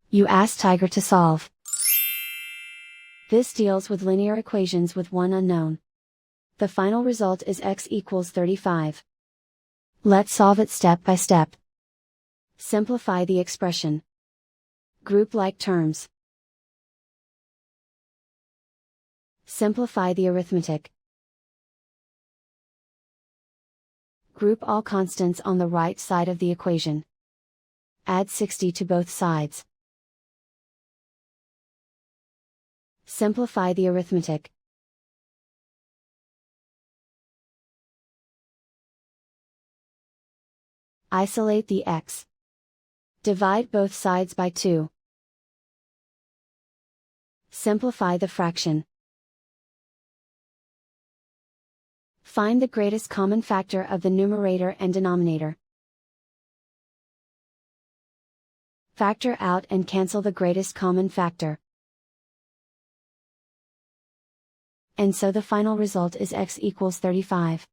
You ask Tiger to solve. This deals with linear equations with one unknown. The final result is x equals 35. Let's solve it step by step. Simplify the expression. Group like terms. Simplify the arithmetic. Group all constants on the right side of the equation. Add 60 to both sides. Simplify the arithmetic. Isolate the x. Divide both sides by 2. Simplify the fraction. Find the greatest common factor of the numerator and denominator. Factor out and cancel the greatest common factor. And so the final result is x equals 35.